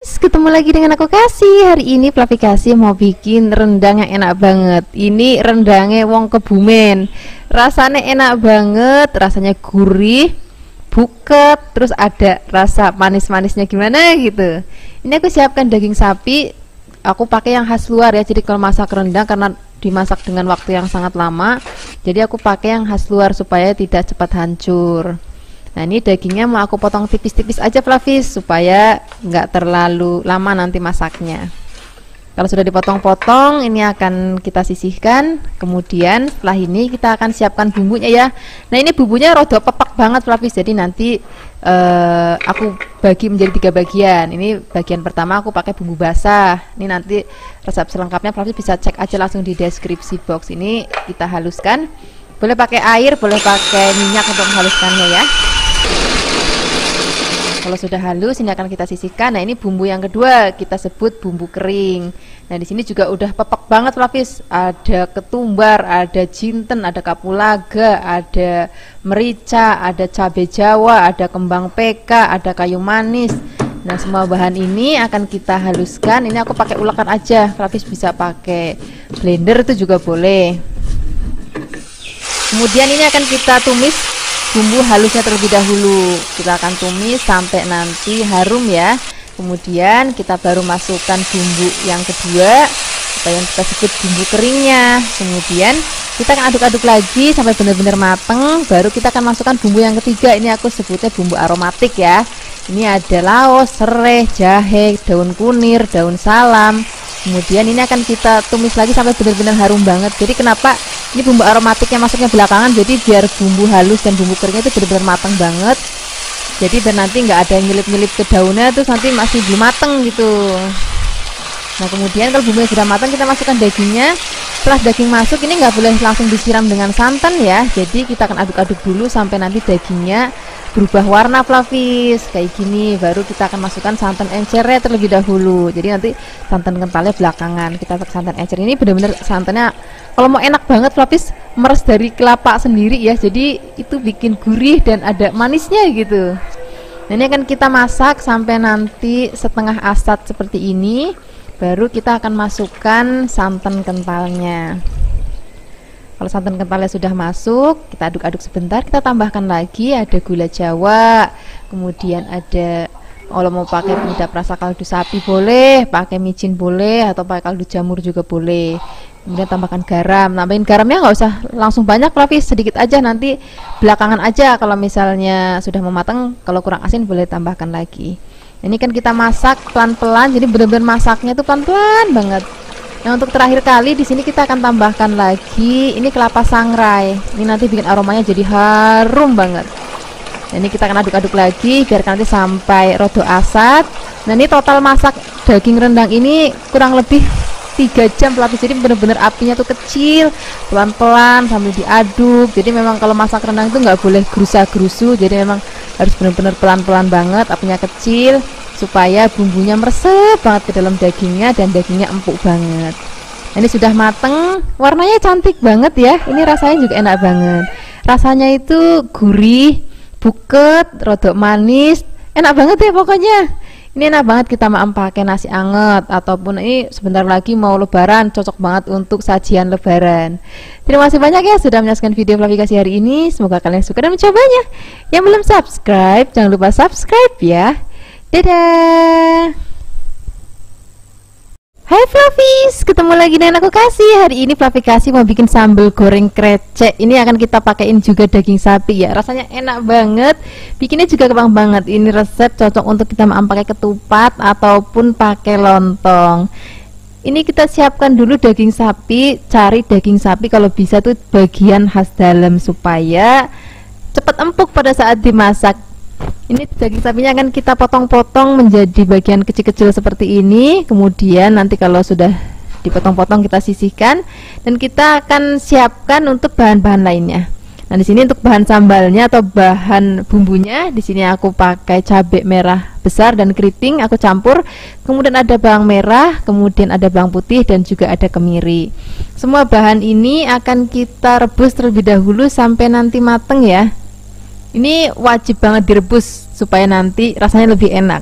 Ketemu lagi dengan aku Kasih. Hari ini Fluffy Kasih mau bikin rendang yang enak banget. Ini rendangnya wong Kebumen. Rasanya enak banget, rasanya gurih, buket, terus ada rasa manis-manisnya gimana gitu. Ini aku siapkan daging sapi. Aku pakai yang khas luar ya. Jadi kalau masak rendang karena dimasak dengan waktu yang sangat lama, jadi aku pakai yang khas luar supaya tidak cepat hancur. Nah, ini dagingnya mau aku potong tipis-tipis aja Fluffy supaya nggak terlalu lama nanti masaknya. Kalau sudah dipotong-potong, ini akan kita sisihkan. Kemudian setelah ini kita akan siapkan bumbunya ya. Nah, ini bumbunya rada pepak banget Fluffy. Jadi nanti aku bagi menjadi 3 bagian. Ini bagian pertama aku pakai bumbu basah. Ini nanti resep selengkapnya Fluffy bisa cek aja langsung di deskripsi box. Ini kita haluskan. Boleh pakai air, boleh pakai minyak untuk menghaluskannya ya. Kalau sudah halus, ini akan kita sisihkan. Nah, ini bumbu yang kedua kita sebut bumbu kering. Nah, di sini juga udah pepek banget Fluffy. Ada ketumbar, ada jinten, ada kapulaga, ada merica, ada cabai Jawa, ada kembang PK, ada kayu manis. Nah, semua bahan ini akan kita haluskan. Ini aku pakai ulekan aja. Fluffy bisa pakai blender itu juga boleh. Kemudian ini akan kita tumis bumbu halusnya terlebih dahulu. Kita akan tumis sampai nanti harum ya. Kemudian kita baru masukkan bumbu yang kedua atau yang kita sebut bumbu keringnya. Kemudian kita akan aduk-aduk lagi sampai benar-benar mateng. Baru kita akan masukkan bumbu yang ketiga. Ini aku sebutnya bumbu aromatik ya. Ini ada laos, serai, jahe, daun kunir, daun salam. Kemudian ini akan kita tumis lagi sampai benar-benar harum banget. Jadi kenapa ini bumbu aromatiknya masuknya belakangan? Jadi biar bumbu halus dan bumbu keringnya itu benar-benar matang banget. Jadi biar nanti nggak ada yang nyelip-nyelip ke daunnya terus nanti masih belum mateng gitu. Nah, kemudian kalau bumbunya sudah matang, kita masukkan dagingnya. Setelah daging masuk, ini nggak boleh langsung disiram dengan santan ya. Jadi kita akan aduk-aduk dulu sampai nanti dagingnya berubah warna Fluffy kayak gini. Baru kita akan masukkan santan encernya terlebih dahulu. Jadi nanti santan kentalnya belakangan. Kita pakai santan encer. Ini benar-benar santannya kalau mau enak banget Fluffy, meres dari kelapa sendiri ya. Jadi itu bikin gurih dan ada manisnya gitu. Nah, ini akan kita masak sampai nanti setengah asat seperti ini. Baru kita akan masukkan santan kentalnya. Kalau santan kentalnya sudah masuk, kita aduk-aduk sebentar. Kita tambahkan lagi ada gula Jawa, kemudian ada kalau mau pakai penyedap rasa kaldu sapi boleh, pakai micin boleh, atau pakai kaldu jamur juga boleh. Kemudian tambahkan garam. Nambahin garamnya nggak usah langsung banyak Fluffy, sedikit aja, nanti belakangan aja. Kalau misalnya sudah mematang, kalau kurang asin boleh tambahkan lagi. Ini kan kita masak pelan-pelan, jadi benar-benar masaknya itu pelan-pelan banget. Nah, untuk terakhir kali di sini kita akan tambahkan lagi ini kelapa sangrai. Ini nanti bikin aromanya jadi harum banget. Nah, ini kita akan aduk-aduk lagi biar nanti sampai rodo asat. Nah, ini total masak daging rendang ini kurang lebih 3 jam Fluffy. Jadi benar-benar apinya tuh kecil, pelan-pelan sambil diaduk. Jadi memang kalau masak rendang itu nggak boleh gerusa-gerusu. Jadi memang harus benar-benar pelan-pelan banget, apinya kecil supaya bumbunya meresep banget ke dalam dagingnya dan dagingnya empuk banget. Ini sudah mateng, warnanya cantik banget ya. Ini rasanya juga enak banget. Rasanya itu gurih, buket, rodok manis, enak banget ya pokoknya. Ini enak banget kita mau pakai nasi anget ataupun ini sebentar lagi mau lebaran, cocok banget untuk sajian lebaran. Terima kasih banyak ya sudah menyaksikan video Fluffy Kasih hari ini. Semoga kalian suka dan mencobanya. Yang belum subscribe, jangan lupa subscribe ya. Dadah. Hai Fluffies, ketemu lagi dengan aku Kasih. Hari ini Fluffy Kasih mau bikin sambal goreng krecek. Ini akan kita pakaiin juga daging sapi ya. Rasanya enak banget. Bikinnya juga gampang banget. Ini resep cocok untuk kita pakai ketupat ataupun pakai lontong. Ini kita siapkan dulu daging sapi. Cari daging sapi kalau bisa tuh bagian khas dalam supaya cepat empuk pada saat dimasak. Ini daging sapinya akan kita potong-potong menjadi bagian kecil-kecil seperti ini. Kemudian nanti kalau sudah dipotong-potong kita sisihkan dan kita akan siapkan untuk bahan-bahan lainnya. Nah, di sini untuk bahan sambalnya atau bahan bumbunya, di sini aku pakai cabai merah besar dan keriting, aku campur. Kemudian ada bawang merah, kemudian ada bawang putih dan juga ada kemiri. Semua bahan ini akan kita rebus terlebih dahulu sampai nanti mateng ya. Ini wajib banget direbus supaya nanti rasanya lebih enak.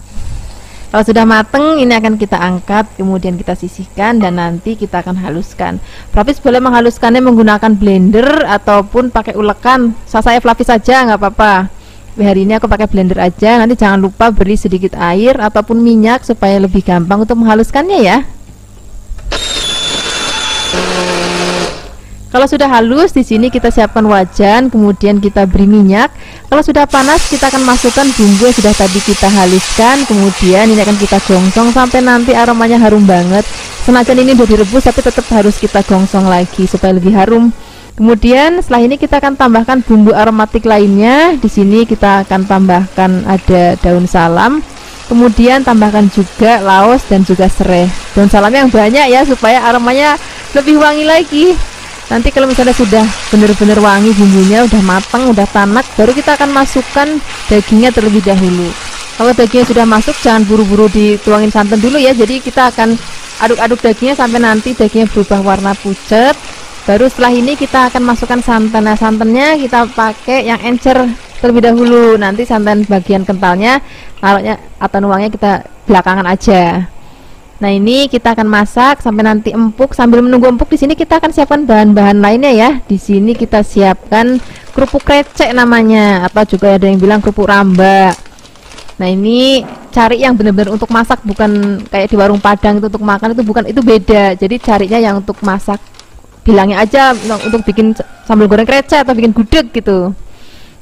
Kalau sudah mateng, ini akan kita angkat, kemudian kita sisihkan dan nanti kita akan haluskan. Flavis boleh menghaluskannya menggunakan blender ataupun pakai ulekan. Saya Flavis saja, nggak apa-apa. Hari ini aku pakai blender aja. Nanti jangan lupa beri sedikit air ataupun minyak supaya lebih gampang untuk menghaluskannya ya. Kalau sudah halus, di sini kita siapkan wajan, kemudian kita beri minyak. Kalau sudah panas, kita akan masukkan bumbu yang sudah tadi kita haluskan. Kemudian ini akan kita gongsong sampai nanti aromanya harum banget. Senajan ini udah direbus, tapi tetap harus kita gongsong lagi supaya lebih harum. Kemudian setelah ini kita akan tambahkan bumbu aromatik lainnya. Di sini kita akan tambahkan ada daun salam. Kemudian tambahkan juga laos dan juga serai. Daun salamnya yang banyak ya supaya aromanya lebih wangi lagi. Nanti kalau misalnya sudah benar-benar wangi bumbunya, udah matang, udah tanak, baru kita akan masukkan dagingnya terlebih dahulu. Kalau dagingnya sudah masuk, jangan buru-buru dituangin santan dulu ya. Jadi kita akan aduk-aduk dagingnya sampai nanti dagingnya berubah warna pucat. Baru setelah ini kita akan masukkan santan. Nah, santannya kita pakai yang encer terlebih dahulu. Nanti santan bagian kentalnya, taruhnya atau nuangnya kita belakangan aja. Nah, ini kita akan masak sampai nanti empuk. Sambil menunggu empuk, di sini kita akan siapkan bahan-bahan lainnya ya. Di sini kita siapkan kerupuk krecek namanya, atau juga ada yang bilang kerupuk ramba. Nah, ini cari yang benar-benar untuk masak, bukan kayak di warung Padang itu untuk makan, itu bukan, itu beda. Jadi carinya yang untuk masak, bilangnya aja untuk bikin sambal goreng krecek atau bikin gudeg gitu.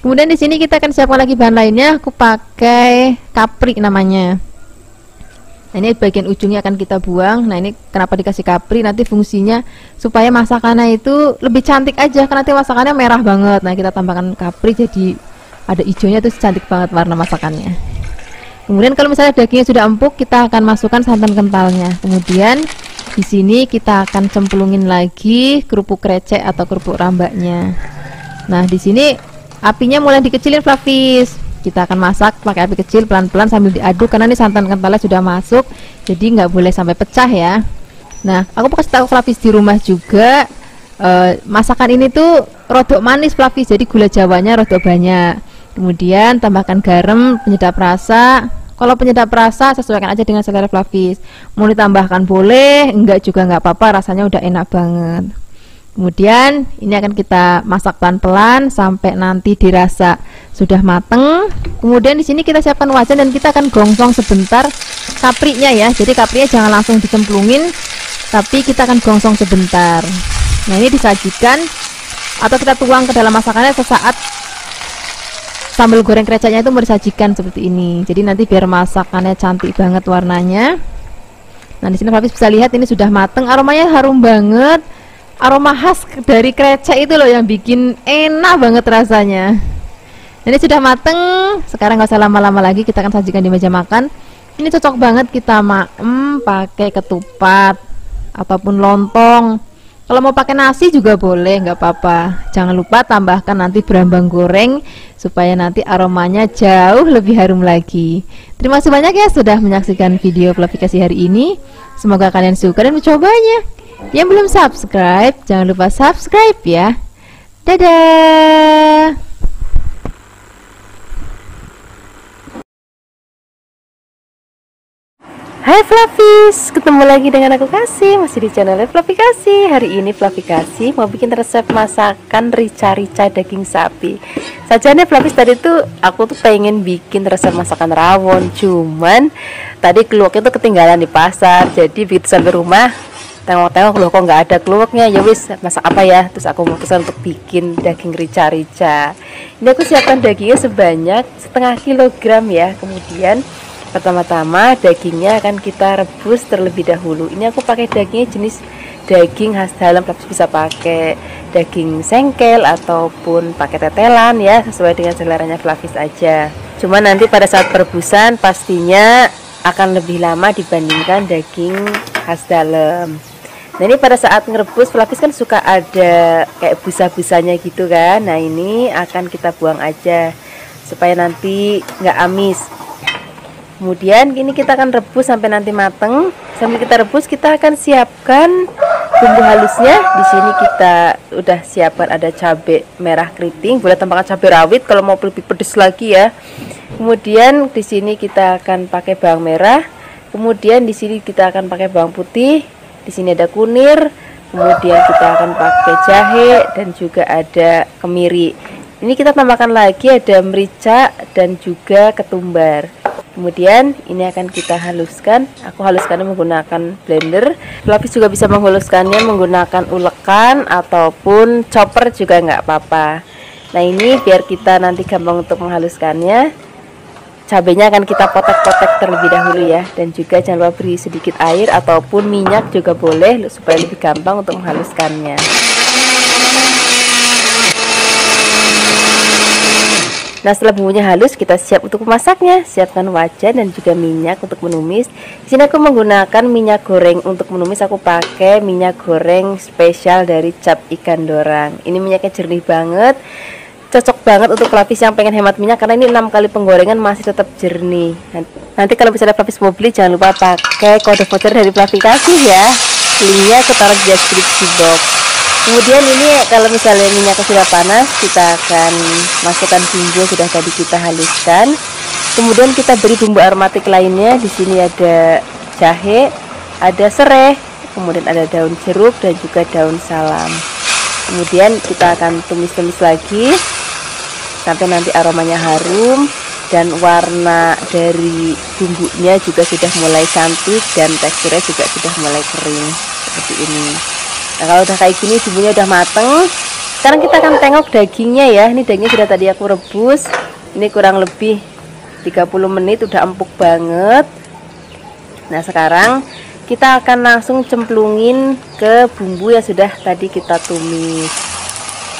Kemudian di sini kita akan siapkan lagi bahan lainnya. Aku pakai kapri namanya. Nah, ini bagian ujungnya akan kita buang. Nah, ini kenapa dikasih kapri, nanti fungsinya supaya masakannya itu lebih cantik aja, karena nanti masakannya merah banget. Nah, kita tambahkan kapri jadi ada hijaunya, tuh cantik banget warna masakannya. Kemudian kalau misalnya dagingnya sudah empuk, kita akan masukkan santan kentalnya. Kemudian di sini kita akan cemplungin lagi kerupuk krecek atau kerupuk rambaknya. Nah, di sini apinya mulai dikecilin Flavis. Kita akan masak pakai api kecil pelan-pelan sambil diaduk, karena ini santan kentalnya sudah masuk, jadi nggak boleh sampai pecah ya. Nah, aku mau kasih tahu Flavis di rumah juga, masakan ini tuh rodok manis Flavis, jadi gula jawanya rodok banyak. Kemudian tambahkan garam, penyedap rasa. Kalau penyedap rasa sesuaikan aja dengan selera Flavis. Mau ditambahkan boleh, enggak juga nggak apa-apa, rasanya udah enak banget. Kemudian ini akan kita masak pelan-pelan sampai nanti dirasa sudah mateng. Kemudian di sini kita siapkan wajan dan kita akan gongsong sebentar kaprinya ya. Jadi kaprinya jangan langsung dicemplungin, tapi kita akan gongsong sebentar. Nah, ini disajikan atau kita tuang ke dalam masakannya sesaat sambal goreng kreceknya itu mau disajikan seperti ini. Jadi nanti biar masakannya cantik banget warnanya. Nah, di sini Flavis bisa lihat ini sudah mateng, aromanya harum banget. Aroma khas dari krecek itu loh yang bikin enak banget rasanya. Ini sudah mateng, sekarang nggak usah lama-lama lagi, kita akan sajikan di meja makan. Ini cocok banget kita pakai ketupat ataupun lontong. Kalau mau pakai nasi juga boleh, nggak apa-apa. Jangan lupa tambahkan nanti berambang goreng supaya nanti aromanya jauh lebih harum lagi. Terima kasih banyak ya sudah menyaksikan video Flavikasi hari ini. Semoga kalian suka dan mencobanya. Yang belum subscribe, jangan lupa subscribe ya. Dadah. Hai Flavis, ketemu lagi dengan aku Kasih, masih di channel Flavikasi. Hari ini Flavikasi mau bikin resep masakan rica-rica daging sapi. Sajane Flavis tadi tuh aku tuh pengen bikin resep masakan rawon, cuman tadi keluaknya tuh ketinggalan di pasar. Jadi begitu sampai rumah tengok-tengok loh kok nggak ada keluaknya, ya wis masak apa ya, terus aku memutuskan untuk bikin daging rica-rica. Ini aku siapkan dagingnya sebanyak setengah kilogram ya. Kemudian pertama-tama dagingnya akan kita rebus terlebih dahulu. Ini aku pakai dagingnya jenis daging khas dalam, bisa pakai daging sengkel ataupun pakai tetelan ya, sesuai dengan seleranya Flavis aja. Cuma nanti pada saat perebusan pastinya akan lebih lama dibandingkan daging khas dalam. Nah, ini pada saat ngerebus Flavis kan suka ada kayak busa-busanya gitu kan. Nah, ini akan kita buang aja supaya nanti nggak amis. Kemudian ini kita akan rebus sampai nanti mateng. Sambil kita rebus, kita akan siapkan bumbu halusnya. Di sini kita udah siapkan ada cabai merah keriting, boleh tambahkan cabai rawit kalau mau lebih pedes lagi ya. Kemudian di sini kita akan pakai bawang merah, Kemudian di sini kita akan pakai bawang putih, di sini ada kunir, kemudian kita akan pakai jahe dan juga ada kemiri. Ini kita tambahkan lagi ada merica dan juga ketumbar. Kemudian ini akan kita haluskan. Aku haluskannya menggunakan blender. Pelapis juga bisa menghaluskannya menggunakan ulekan ataupun chopper juga nggak apa-apa. Nah ini biar kita nanti gampang untuk menghaluskannya, cabenya akan kita potek-potek terlebih dahulu ya. Dan juga jangan lupa beri sedikit air ataupun minyak juga boleh supaya lebih gampang untuk menghaluskannya. Nah setelah bumbunya halus, kita siap untuk memasaknya. Siapkan wajan dan juga minyak untuk menumis. Di sini aku menggunakan minyak goreng untuk menumis. Aku pakai minyak goreng spesial dari Cap Ikan Dorang. Ini minyaknya jernih banget, cocok banget untuk pelapis yang pengen hemat minyak karena ini 6 kali penggorengan masih tetap jernih. Nanti kalau misalnya pelapis mau beli, jangan lupa pakai kode voucher dari Plafikasi ya. Linknya aku taruh di deskripsi box. Kemudian ini kalau misalnya minyaknya sudah panas, kita akan masukkan bumbu yang sudah tadi kita haluskan. Kemudian kita beri bumbu aromatik lainnya. Di sini ada jahe, ada serai, kemudian ada daun jeruk dan juga daun salam. Kemudian kita akan tumis-tumis lagi sampai nanti aromanya harum dan warna dari bumbunya juga sudah mulai cantik dan teksturnya juga sudah mulai kering seperti ini. Nah kalau udah kayak gini, bumbunya udah mateng, sekarang kita akan tengok dagingnya ya. Ini dagingnya sudah tadi aku rebus, ini kurang lebih 30 menit, udah empuk banget. Nah sekarang kita akan langsung cemplungin ke bumbu yang sudah tadi kita tumis.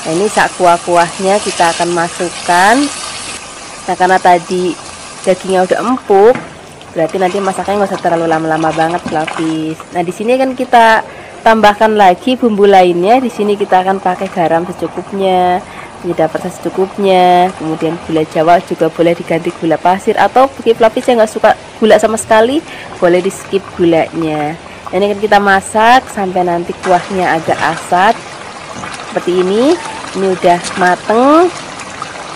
Nah ini sak kuah-kuahnya kita akan masukkan. Nah karena tadi dagingnya udah empuk, berarti nanti masaknya nggak usah terlalu lama-lama banget pelapis. Nah di sini kan kita tambahkan lagi bumbu lainnya. Di sini kita akan pakai garam secukupnya, penyedap rasa secukupnya, kemudian gula Jawa juga boleh diganti gula pasir, atau bagi pelapis yang nggak suka gula sama sekali boleh di skip gulanya. Ini kan kita masak sampai nanti kuahnya agak asat seperti ini. Ini udah mateng,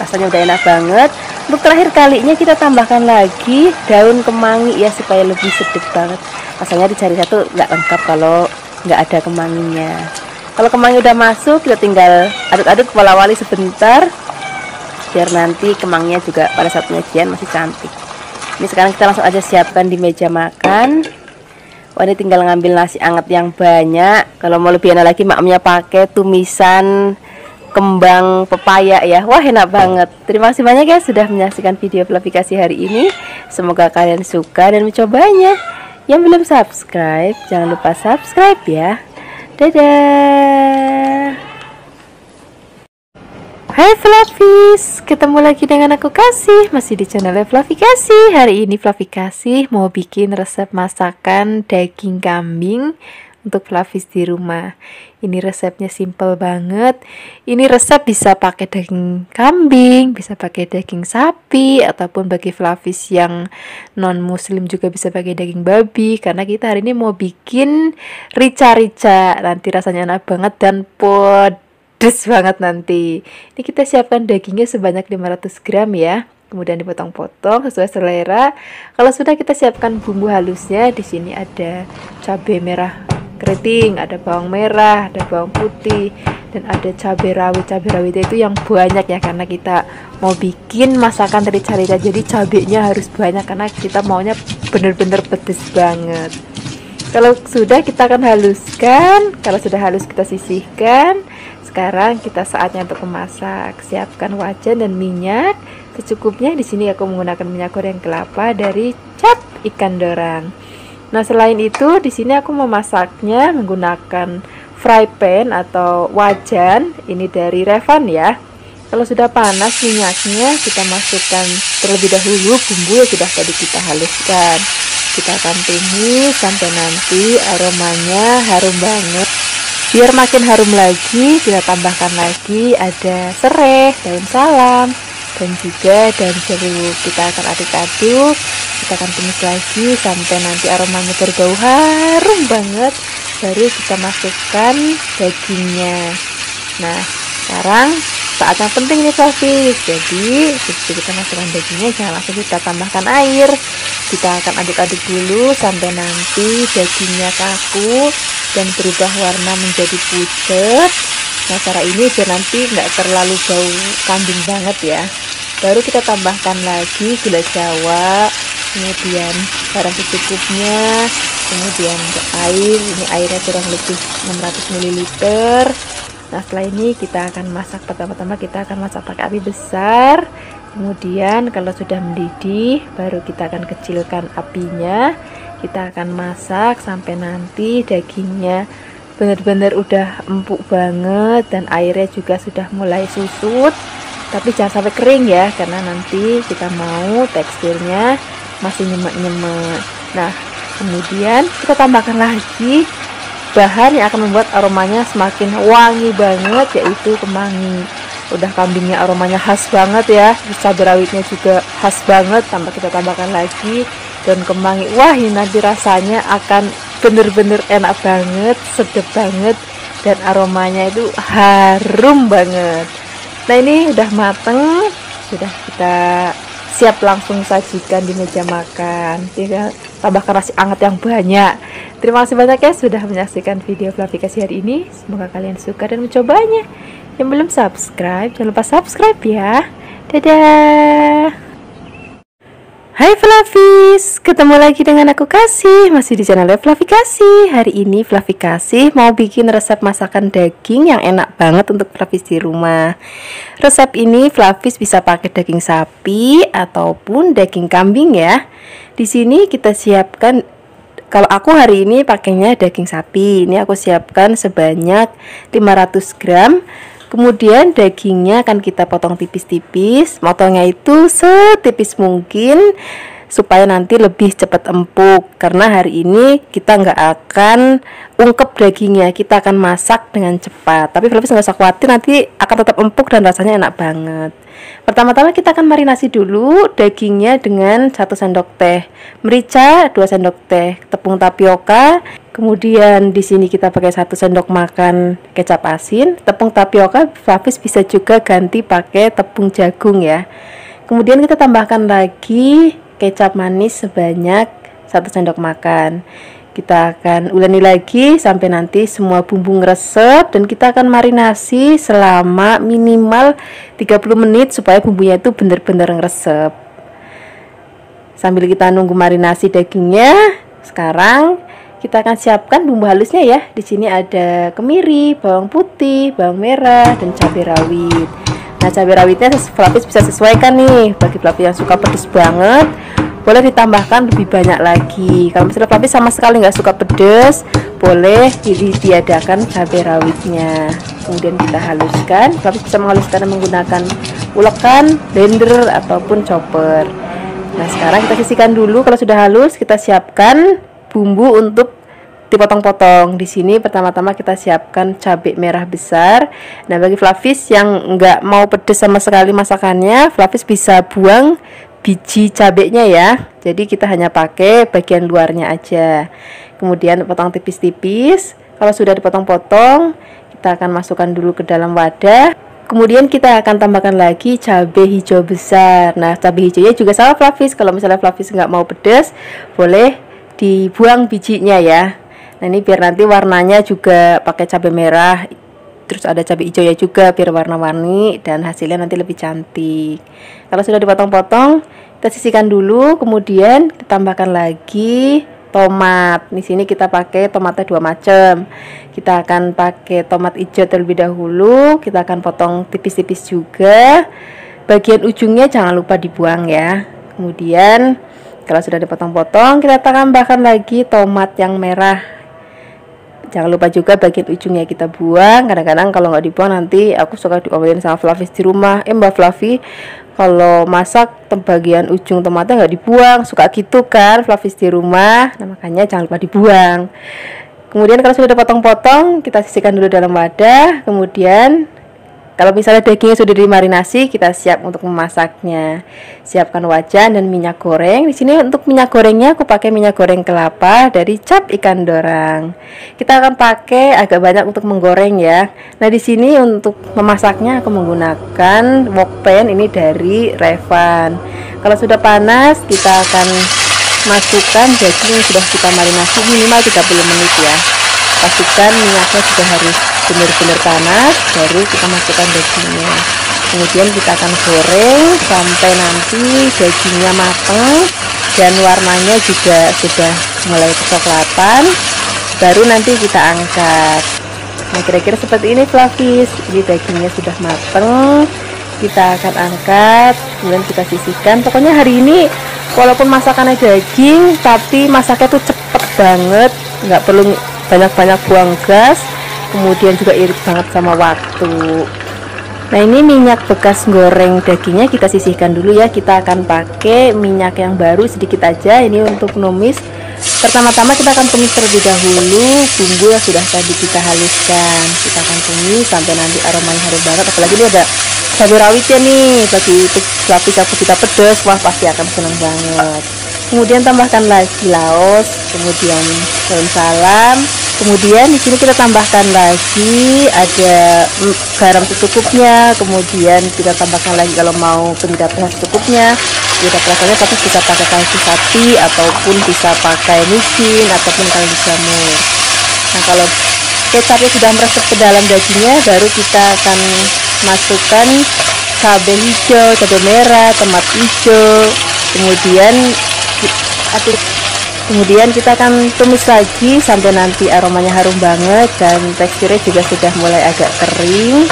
rasanya udah enak banget. Untuk terakhir kalinya kita tambahkan lagi daun kemangi ya, supaya lebih sedap banget. Rasanya dicari satu nggak lengkap kalau nggak ada kemanginya. Kalau kemangi udah masuk, kita tinggal aduk-aduk wala-wali sebentar biar nanti kemanginya juga pada saat penyajian masih cantik. Ini sekarang kita langsung aja siapkan di meja makan. Wah ini tinggal ngambil nasi anget yang banyak. Kalau mau lebih enak lagi, maknya pakai tumisan kembang pepaya ya. Wah enak banget. Terima kasih banyak ya sudah menyaksikan video Plafikasi hari ini. Semoga kalian suka dan mencobanya. Yang belum subscribe, jangan lupa subscribe ya. Dadah. Hai Flafis, ketemu lagi dengan aku Kasih, masih di channel Plafikasi. Hari ini Plafikasi mau bikin resep masakan daging kambing untuk Flafis di rumah. Ini resepnya simple banget. Ini resep bisa pakai daging kambing, bisa pakai daging sapi, ataupun bagi Flafis yang non muslim juga bisa pakai daging babi. Karena kita hari ini mau bikin rica-rica. Nanti rasanya enak banget dan pedes banget nanti. Ini kita siapkan dagingnya sebanyak 500 gram ya. Kemudian dipotong-potong sesuai selera. Kalau sudah, kita siapkan bumbu halusnya. Di sini ada cabai merah keriting, ada bawang merah, ada bawang putih, dan ada cabai rawit. Cabai rawit itu yang banyak ya, karena kita mau bikin masakan rica-rica, jadi cabainya harus banyak karena kita maunya bener-bener pedes banget. Kalau sudah, kita akan haluskan. Kalau sudah halus, kita sisihkan. Sekarang kita saatnya untuk memasak. Siapkan wajan dan minyak secukupnya. Di sini aku menggunakan minyak goreng kelapa dari Cap Ikan Dorang. Nah selain itu, di sini aku memasaknya menggunakan fry pan atau wajan. Ini dari Revan ya. Kalau sudah panas minyaknya, kita masukkan terlebih dahulu bumbu yang sudah tadi kita haluskan. Kita akan tumis sampai nanti aromanya harum banget. Biar makin harum lagi, kita tambahkan lagi ada serai, daun salam, dan juga daun jeruk. Kita akan aduk-aduk, kita akan tumis lagi sampai nanti aromanya berbau harum banget. Baru kita masukkan dagingnya. Nah sekarang saat yang penting nih Flavis. Jadi begitu kita masukkan dagingnya, jangan langsung kita tambahkan air. Kita akan aduk-aduk dulu sampai nanti dagingnya kaku dan berubah warna menjadi pucat. Nah, cara ini biar nanti nggak terlalu bau kambing banget ya. Baru kita tambahkan lagi gula Jawa, kemudian garam secukupnya, kemudian air. Ini airnya kurang lebih 600 ml. Nah, setelah ini kita akan masak. Pertama-tama kita akan masak pakai api besar. Kemudian kalau sudah mendidih, baru kita akan kecilkan apinya. Kita akan masak sampai nanti dagingnya benar-benar udah empuk banget dan airnya juga sudah mulai susut. Tapi jangan sampai kering ya, karena nanti kita mau teksturnya masih nyemek-nyemek. Nah, kemudian kita tambahkan lagi bahan yang akan membuat aromanya semakin wangi banget, yaitu kemangi. Udah kambingnya aromanya khas banget ya, cabai rawitnya juga khas banget, kita tambahkan lagi daun kemangi. Wah, ini nanti rasanya akan bener-bener enak banget, sedap banget, dan aromanya itu harum banget. Nah, ini udah mateng, sudah kita siap langsung sajikan di meja makan. Tinggal tambahkan nasi hangat yang banyak. Terima kasih banyak ya sudah menyaksikan video Fluffy kasih hari ini. Semoga kalian suka dan mencobanya. Yang belum subscribe, jangan lupa subscribe ya. Dadah. Hai Fluffies, ketemu lagi dengan aku Kasih, masih di channel Fluffy Kasih. Hari ini Fluffy Kasih mau bikin resep masakan daging yang enak banget untuk Fluffies di rumah. Resep ini Fluffies bisa pakai daging sapi ataupun daging kambing ya. Di sini kita siapkan, kalau aku hari ini pakainya daging sapi. Ini aku siapkan sebanyak 500 gram. Kemudian dagingnya akan kita potong tipis-tipis. Motongnya itu setipis mungkin supaya nanti lebih cepat empuk. Karena hari ini kita nggak akan ungkep dagingnya, kita akan masak dengan cepat. Tapi Fluffies nggak usah khawatir, nanti akan tetap empuk dan rasanya enak banget. Pertama-tama kita akan marinasi dulu dagingnya dengan 1 sendok teh merica, 2 sendok teh tepung tapioka. Kemudian di sini kita pakai 1 sendok makan kecap asin. Tepung tapioka Fluffies bisa juga ganti pakai tepung jagung ya. Kemudian kita tambahkan lagi kecap manis sebanyak 1 sendok makan. Kita akan uleni lagi sampai nanti semua bumbu ngeresep, dan kita akan marinasi selama minimal 30 menit supaya bumbunya itu benar-benar ngeresep. Sambil kita nunggu marinasi dagingnya, sekarang kita akan siapkan bumbu halusnya ya. Di sini ada kemiri, bawang putih, bawang merah, dan cabai rawit. Nah, cabai rawitnya Fluffies bisa sesuaikan nih. Bagi Fluffies yang suka pedas banget, boleh ditambahkan lebih banyak lagi. Kalau misalnya Fluffies sama sekali nggak suka pedas, boleh ditiadakan cabai rawitnya. Kemudian kita haluskan. Fluffies bisa menghaluskan menggunakan ulekan, blender, ataupun chopper. Nah, sekarang kita sisihkan dulu. Kalau sudah halus, kita siapkan bumbu untuk dipotong-potong. Di sini pertama-tama kita siapkan cabai merah besar. Nah, bagi Fluffies yang nggak mau pedas sama sekali masakannya, Fluffies bisa buang biji cabenya ya. Jadi kita hanya pakai bagian luarnya aja. Kemudian potong tipis-tipis. Kalau sudah dipotong-potong, kita akan masukkan dulu ke dalam wadah. Kemudian kita akan tambahkan lagi cabai hijau besar. Nah, cabai hijaunya juga sama Fluffies. Kalau misalnya Fluffies nggak mau pedas, boleh dibuang bijinya ya. Nah, ini biar nanti warnanya juga pakai cabai merah, terus ada cabai hijau ya juga, biar warna-warni dan hasilnya nanti lebih cantik. Kalau sudah dipotong-potong, kita sisihkan dulu. Kemudian kita tambahkan lagi tomat. Di sini kita pakai tomatnya 2 macam. Kita akan pakai tomat hijau terlebih dahulu. Kita akan potong tipis-tipis juga. Bagian ujungnya jangan lupa dibuang ya. Kemudian kalau sudah dipotong-potong, kita tambahkan lagi tomat yang merah. Jangan lupa juga bagian ujungnya kita buang. Kadang-kadang kalau nggak dibuang, nanti aku suka diomelin sama Fluffies di rumah, Mbak Fluffy, kalau masak bagian ujung tomatnya nggak dibuang, suka gitu kan Fluffies di rumah. Nah, makanya jangan lupa dibuang. Kemudian kalau sudah dipotong-potong, kita sisihkan dulu dalam wadah. Kemudian Kalau misalnya dagingnya sudah dimarinasi, kita siap untuk memasaknya. Siapkan wajan dan minyak goreng. Di sini untuk minyak gorengnya aku pakai minyak goreng kelapa dari Cap Ikan Dorang. Kita akan pakai agak banyak untuk menggoreng ya. Nah, di sini untuk memasaknya aku menggunakan wok pan ini dari Revan. Kalau sudah panas, kita akan masukkan daging yang sudah kita marinasi minimal 30 menit ya. Pastikan minyaknya sudah harus benar-benar panas, baru kita masukkan dagingnya. Kemudian kita akan goreng sampai nanti dagingnya matang dan warnanya juga sudah mulai kecoklatan, baru nanti kita angkat. Nah, kira-kira seperti ini Flavis. Ini dagingnya sudah matang, kita akan angkat, kemudian kita sisihkan. Pokoknya hari ini walaupun masakannya daging, tapi masaknya tuh cepet banget, nggak perlu banyak-banyak buang gas, kemudian juga irit banget sama waktu. Nah, ini minyak bekas goreng dagingnya kita sisihkan dulu ya. Kita akan pakai minyak yang baru sedikit aja. Ini untuk numis. Pertama-tama kita akan tumis terlebih dahulu bumbu yang sudah tadi kita haluskan. Kita akan tumis sampai nanti aromanya harum banget. Apalagi ini ada cabai rawitnya nih, bagi lapis aku kita pedas, wah pasti akan senang banget. Kemudian tambahkan lagi laos, kemudian daun salam. Kemudian di sini kita tambahkan lagi ada garam secukupnya. Kemudian kita tambahkan lagi kalau mau penyedap rasa secukupnya. Penyedap rasanya tapi bisa pakai kaldu sapi ataupun bisa pakai micin ataupun kaldu jamur. Nah, kalau kecapnya sudah meresap ke dalam dagingnya, baru kita akan masukkan cabai hijau, cabai merah, tomat hijau. Kemudian kita akan tumis lagi sampai nanti aromanya harum banget dan teksturnya juga sudah mulai agak kering.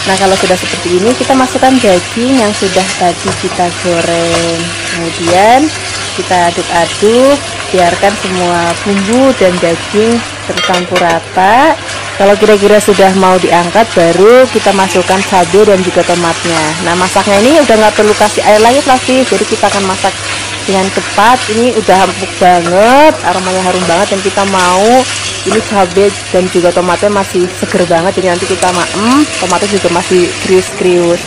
Nah, kalau sudah seperti ini, kita masukkan daging yang sudah tadi kita goreng. Kemudian kita aduk-aduk, biarkan semua bumbu dan daging tercampur rata. Kalau kira-kira sudah mau diangkat, baru kita masukkan cabai dan juga tomatnya. Nah, masaknya ini udah nggak perlu kasih air lagi pasti, jadi kita akan masak dengan cepat. Ini udah empuk banget, aromanya harum banget, dan kita mau ini cabai dan juga tomatnya masih seger banget, jadi nanti kita tomatnya juga masih krius-krius.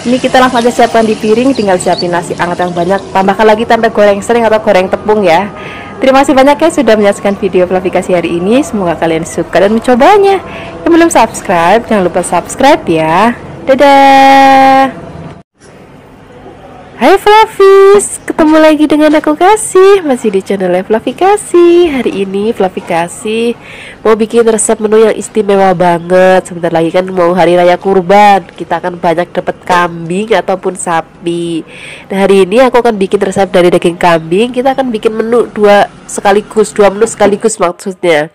Ini kita langsung aja siapkan di piring, tinggal siapin nasi hangat yang banyak, tambahkan lagi tempe goreng sering atau goreng tepung ya. Terima kasih banyak ya sudah menyaksikan video Flavikasi hari ini. Semoga kalian suka dan mencobanya. Yang belum subscribe, jangan lupa subscribe ya. Dadah. Hai Flavis, ketemu lagi dengan aku Kasih, masih di channel Flavikasi. Hari ini Flavikasi mau bikin resep menu yang istimewa banget. Sebentar lagi kan mau hari raya kurban, kita akan banyak dapat kambing ataupun sapi. Nah, hari ini aku akan bikin resep dari daging kambing. Kita akan bikin menu dua menu sekaligus maksudnya.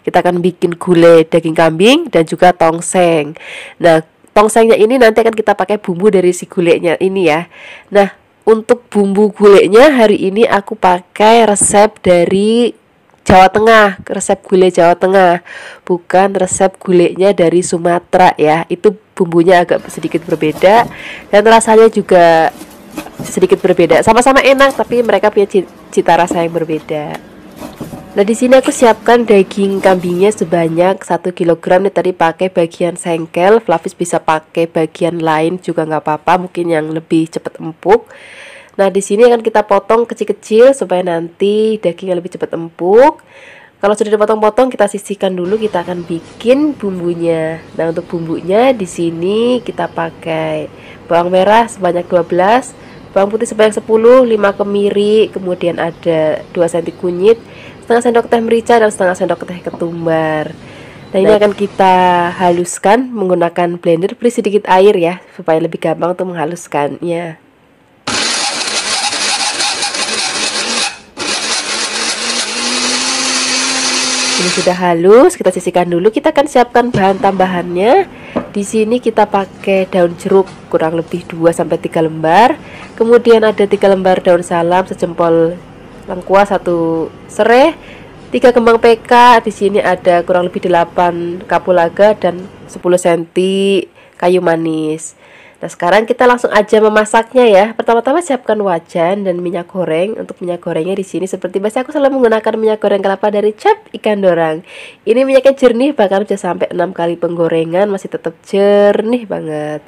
Kita akan bikin gulai daging kambing dan juga tongseng. Nah, tongsengnya ini nanti akan kita pakai bumbu dari si gulainya ini ya. Nah, untuk bumbu gulainya hari ini aku pakai resep dari Jawa Tengah, resep gulai Jawa Tengah, bukan resep gulainya dari Sumatera ya. Itu bumbunya agak sedikit berbeda dan rasanya juga sedikit berbeda. Sama-sama enak tapi mereka punya cita rasa yang berbeda. Nah, di sini aku siapkan daging kambingnya sebanyak 1 kg. Nih tadi pakai bagian sengkel, Flavis bisa pakai bagian lain juga nggak apa-apa, mungkin yang lebih cepat empuk. Nah, di sini akan kita potong kecil-kecil supaya nanti dagingnya lebih cepat empuk. Kalau sudah dipotong-potong, kita sisihkan dulu, kita akan bikin bumbunya. Nah, untuk bumbunya di sini kita pakai bawang merah sebanyak 12, bawang putih sebanyak 10, 5 kemiri, kemudian ada 2 cm kunyit, setengah sendok teh merica dan setengah sendok teh ketumbar. Nah, ini akan kita haluskan menggunakan blender. Beri sedikit air ya supaya lebih gampang untuk menghaluskannya. Ini sudah halus, kita sisihkan dulu. Kita akan siapkan bahan tambahannya. Di sini kita pakai daun jeruk kurang lebih 2-3 lembar. Kemudian ada 3 lembar daun salam sejempol lengkuas, 1 serai, 3 kembang PK. Di sini ada kurang lebih 8 kapulaga dan 10 cm kayu manis. Nah, sekarang kita langsung aja memasaknya ya. Pertama-tama siapkan wajan dan minyak goreng. Untuk minyak gorengnya di sini seperti biasa aku selalu menggunakan minyak goreng kelapa dari Cap Ikan Dorang. Ini minyaknya jernih, bahkan udah sampai 6 kali penggorengan masih tetap jernih banget.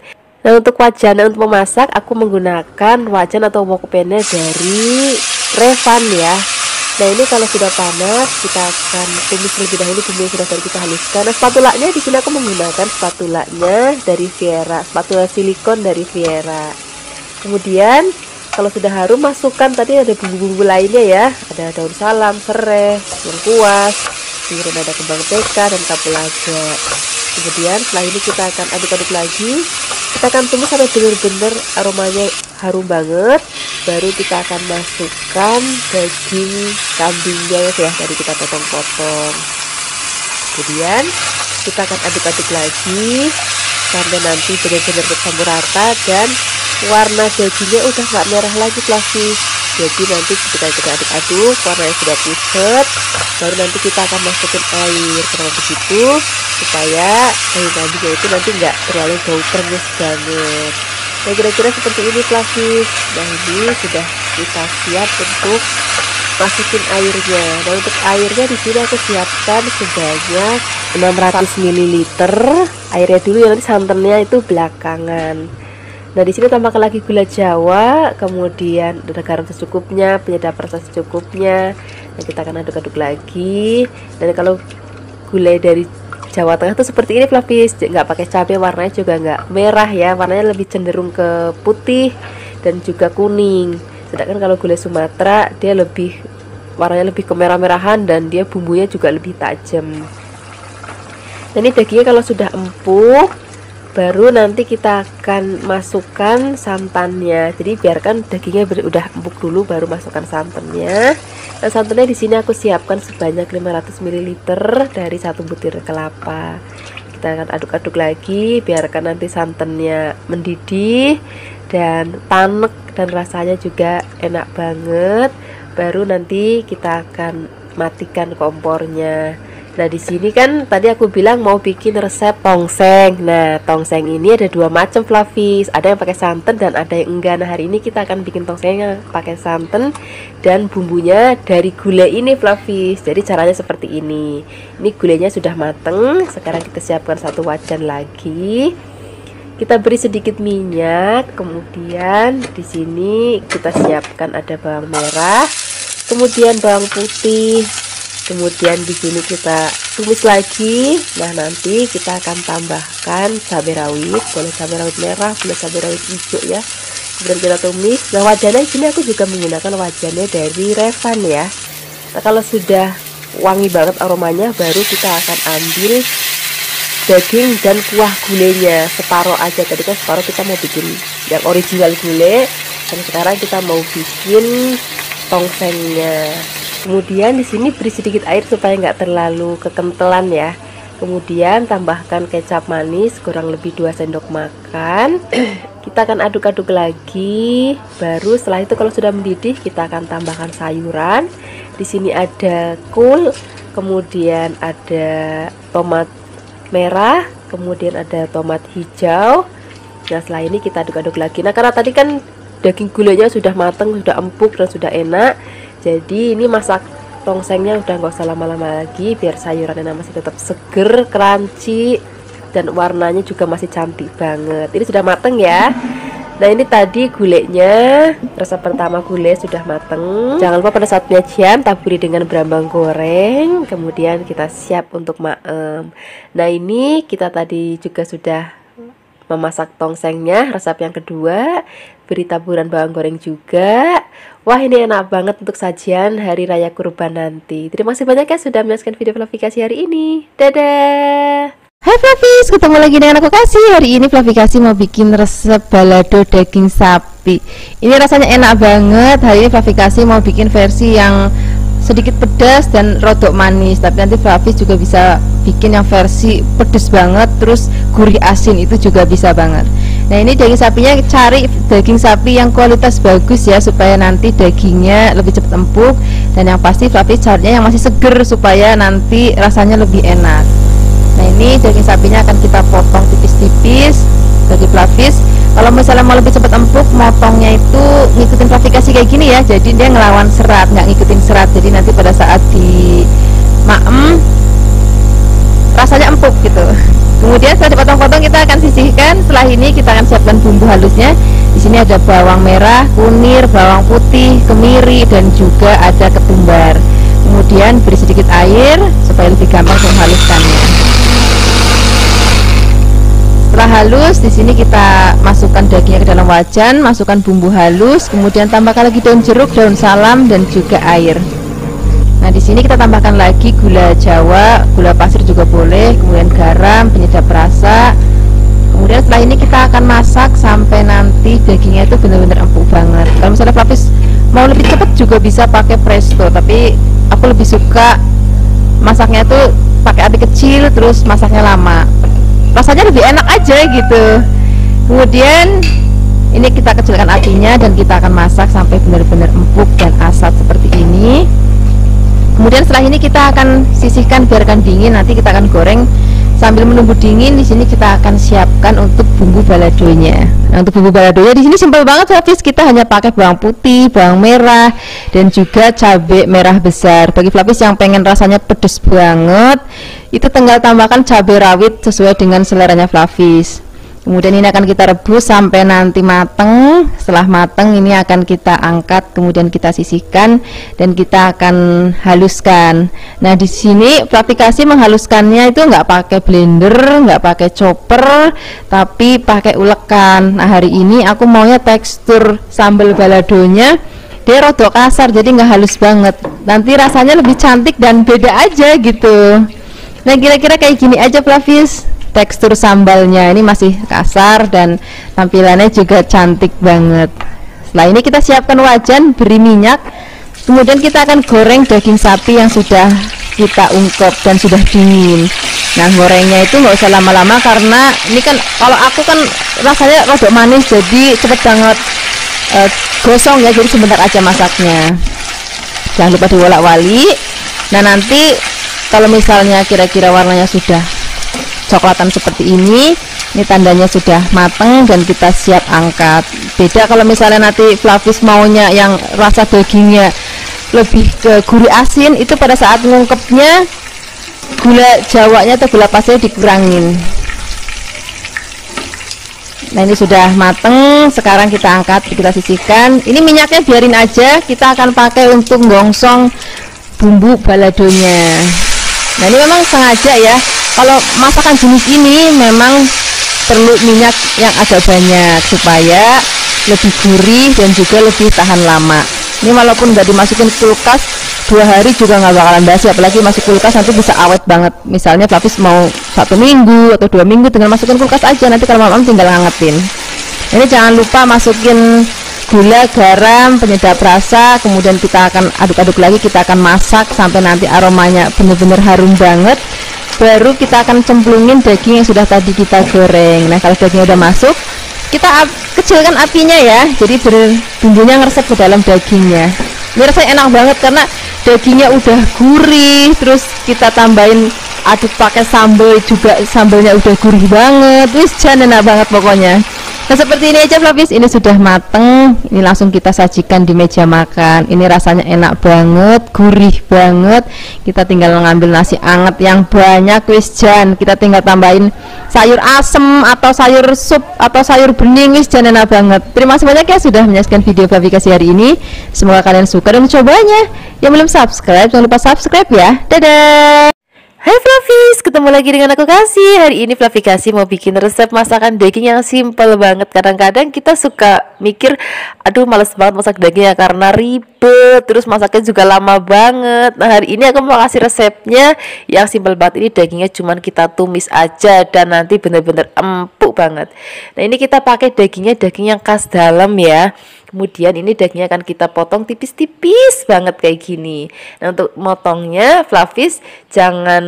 Nah, untuk wajan untuk memasak aku menggunakan wajan atau wok pan dari Revan ya. Nah, ini kalau sudah panas kita akan tumis terlebih dahulu bumbu yang sudah kita haluskan. Nah, spatulanya di sini aku menggunakan spatulanya dari Viera, spatula silikon dari Viera. Kemudian kalau sudah harum masukkan tadi ada bumbu-bumbu lainnya ya, ada daun salam, serai, lengkuas, kemudian ada kembang teka dan kapulaga. Kemudian setelah ini kita akan aduk-aduk lagi. Kita akan tumis sampai benar-benar aromanya harum banget. Baru kita akan masukkan daging kambingnya ya, tadi kita potong-potong. Kemudian kita akan aduk-aduk lagi sampai nanti benar-benar bercampur rata dan warna dagingnya udah nggak merah lagi fluffy. Jadi nanti ketika kita aduk-aduk warnanya sudah pucat, baru nanti kita akan masukin air. Kenapa begitu? Supaya daging kambingnya itu nanti nggak terlalu bau perengus banget. Nah, kira-kira seperti ini fluffy. Nah, ini sudah kita siap untuk masukin airnya. Nah, untuk airnya di sini aku siapkan sebanyak 600 ml. Airnya dulu ya, nanti santannya itu belakangan. Nah, di sini tambahkan lagi gula Jawa, kemudian ada garam secukupnya, penyedap rasa secukupnya. Nah, kita akan aduk-aduk lagi. Dan kalau gulai dari Jawa Tengah tuh seperti ini fluffy, nggak pakai cabai, warnanya juga nggak merah ya, warnanya lebih cenderung ke putih dan juga kuning. Sedangkan kalau gulai Sumatera dia lebih warnanya lebih kemerah-merahan dan dia bumbunya juga lebih tajam. Nah, ini dagingnya kalau sudah empuk baru nanti kita akan masukkan santannya. Jadi biarkan dagingnya udah empuk dulu baru masukkan santannya. Nah, santannya di sini aku siapkan sebanyak 500 ml dari 1 butir kelapa. Kita akan aduk-aduk lagi, biarkan nanti santannya mendidih dan tanek dan rasanya juga enak banget. Baru nanti kita akan matikan kompornya. Nah, di sini kan tadi aku bilang mau bikin resep tongseng. Nah, tongseng ini ada 2 macam fluffy. Ada yang pakai santan dan ada yang enggak. Nah, hari ini kita akan bikin tongseng yang pakai santan dan bumbunya dari gulai ini fluffy. Jadi caranya seperti ini. Ini gulainya sudah mateng. Sekarang kita siapkan satu wajan lagi. Kita beri sedikit minyak. Kemudian di sini kita siapkan ada bawang merah, kemudian bawang putih. Kemudian di sini kita tumis lagi. Nah, nanti kita akan tambahkan cabai rawit, boleh cabai rawit merah, boleh cabai rawit hijau ya. Kemudian kita tumis. Nah, wajannya di sini aku juga menggunakan wajannya dari Revan ya. Nah, kalau sudah wangi banget aromanya, baru kita akan ambil daging dan kuah gulainya separuh aja. Tadi kan separuh kita mau bikin yang original gulai, dan sekarang kita mau bikin tongsengnya. Kemudian di sini beri sedikit air supaya nggak terlalu kekentelan ya. Kemudian tambahkan kecap manis kurang lebih 2 sendok makan. Kita akan aduk-aduk lagi. Baru setelah itu kalau sudah mendidih kita akan tambahkan sayuran. Di sini ada kol, kemudian ada tomat merah, kemudian ada tomat hijau. Nah, setelah ini kita aduk-aduk lagi. Nah, karena tadi kan daging gulainya sudah matang, sudah empuk dan sudah enak. Jadi ini masak tongsengnya udah nggak usah lama-lama lagi, biar sayurannya masih tetap seger, crunchy, dan warnanya juga masih cantik banget. Ini sudah mateng ya. Nah, ini tadi gulainya, resep pertama gulai sudah mateng. Jangan lupa pada saat penyajian taburi dengan berambang goreng. Kemudian kita siap untuk maem. Nah, ini kita tadi juga sudah memasak tongsengnya, resep yang kedua, beri taburan bawang goreng juga. Wah, ini enak banget untuk sajian hari raya kurban nanti. Terima kasih banyak ya sudah menyaksikan video Flavikasi hari ini. Dadah. Hai Flavis, ketemu lagi dengan aku Kasih. Hari ini Flavikasi mau bikin resep balado daging sapi. Ini rasanya enak banget. Hari ini Flavikasi mau bikin versi yang sedikit pedas dan rodok manis. Tapi nanti Flavis juga bisa bikin yang versi pedas banget terus gurih asin, itu juga bisa banget. Nah, ini daging sapinya, cari daging sapi yang kualitas bagus ya, supaya nanti dagingnya lebih cepat empuk. Dan yang pasti Flavis carinya yang masih seger supaya nanti rasanya lebih enak. Nah, ini daging sapinya akan kita potong tipis-tipis. bagi Flavis. Kalau misalnya mau lebih cepat empuk, motongnya itu ngikutin Flavikasi kayak gini ya, jadi dia ngelawan serat, nggak ngikutin serat, jadi nanti pada saat di maem rasanya empuk gitu. Kemudian setelah dipotong-potong kita akan sisihkan. Setelah ini kita akan siapkan bumbu halusnya. Di sini ada bawang merah, kunir, bawang putih, kemiri, dan juga ada ketumbar. Kemudian beri sedikit air supaya lebih gampang untuk menghaluskannya. Setelah halus, di sini kita masukkan dagingnya ke dalam wajan, masukkan bumbu halus, kemudian tambahkan lagi daun jeruk, daun salam, dan juga air. Nah, di sini kita tambahkan lagi gula Jawa, gula pasir juga boleh, kemudian garam, penyedap rasa. Kemudian setelah ini kita akan masak sampai nanti dagingnya itu benar-benar empuk banget. Kalau misalnya Flavis mau lebih cepat juga bisa pakai presto, tapi aku lebih suka masaknya itu pakai api kecil terus masaknya lama. Rasanya lebih enak aja gitu. Kemudian ini kita kecilkan apinya dan kita akan masak sampai benar-benar empuk dan asat seperti ini. Kemudian setelah ini kita akan sisihkan, biarkan dingin. Nanti kita akan goreng sambil menunggu dingin. Di sini kita akan siapkan untuk bumbu baladonya. Nah, untuk bumbu baladonya di sini simpel banget, Flavis. Kita hanya pakai bawang putih, bawang merah, dan juga cabai merah besar. Bagi Flavis yang pengen rasanya pedes banget, itu tinggal tambahkan cabai rawit sesuai dengan seleranya Flavis. Kemudian ini akan kita rebus sampai nanti mateng. Setelah mateng ini akan kita angkat, kemudian kita sisihkan dan kita akan haluskan. Nah, di sini Flavikasi menghaluskannya itu nggak pakai blender, nggak pakai chopper, tapi pakai ulekan. Nah, hari ini aku maunya tekstur sambal baladonya dia rodok kasar, jadi nggak halus banget. Nanti rasanya lebih cantik dan beda aja gitu. Nah, kira-kira kayak gini aja Flavis. Tekstur sambalnya ini masih kasar dan tampilannya juga cantik banget. Setelah ini kita siapkan wajan, beri minyak, kemudian kita akan goreng daging sapi yang sudah kita ungkep dan sudah dingin. Nah, gorengnya itu nggak usah lama-lama karena ini kan kalau aku kan rasanya rodok manis, jadi cepet banget gosong ya, jadi sebentar aja masaknya. Jangan lupa diwolak-walik. Nah, nanti kalau misalnya kira-kira warnanya sudah coklatan seperti ini tandanya sudah matang dan kita siap angkat. Beda kalau misalnya nanti Flavis maunya yang rasa dagingnya lebih ke gurih asin, itu pada saat ngungkepnya gula Jawanya atau gula pasirnya dikurangin. Nah, ini sudah mateng, sekarang kita angkat, kita sisihkan. Ini minyaknya biarin aja, kita akan pakai untuk gongsong bumbu baladonya. Nah, ini memang sengaja ya, kalau masakan jenis ini memang perlu minyak yang agak banyak supaya lebih gurih dan juga lebih tahan lama. Ini walaupun nggak dimasukin kulkas 2 hari juga nggak bakalan basi, apalagi masuk kulkas nanti bisa awet banget. Misalnya Flavis mau 1 minggu atau 2 minggu, tinggal masukin kulkas aja, nanti kalau malam tinggal ngangetin. Ini jangan lupa masukin gula, garam, penyedap rasa, kemudian kita akan aduk-aduk lagi, kita akan masak sampai nanti aromanya benar-benar harum banget. Baru kita akan cemplungin daging yang sudah tadi kita goreng. Nah, kalau dagingnya udah masuk, kita kecilkan apinya ya, jadi bumbunya ngeresep ke dalam dagingnya. Ini rasanya enak banget karena dagingnya udah gurih, terus kita tambahin aduk pakai sambal juga, sambalnya udah gurih banget. Wis jan enak banget pokoknya. Nah, seperti ini aja Flavis, ini sudah mateng. Ini langsung kita sajikan di meja makan. Ini rasanya enak banget, gurih banget. Kita tinggal ngambil nasi anget yang banyak, wis jan. Kita tinggal tambahin sayur asem atau sayur sup atau sayur bening, wis jan enak banget. Terima kasih banyak ya sudah menyaksikan video Flavikasi hari ini. Semoga kalian suka dan mencobanya. Yang belum subscribe, jangan lupa subscribe ya. Dadah. Hai Flavis, ketemu lagi dengan aku Kasih. Hari ini Flavikasi mau bikin resep masakan daging yang simple banget. Kadang-kadang kita suka mikir, aduh males banget masak dagingnya karena ribet, terus masaknya juga lama banget. Nah, hari ini aku mau kasih resepnya yang simple banget. Ini dagingnya cuman kita tumis aja dan nanti bener-bener empuk banget. Nah, ini kita pakai daging yang khas dalam ya. Kemudian ini dagingnya akan kita potong tipis-tipis banget kayak gini. Nah, untuk motongnya Flavis jangan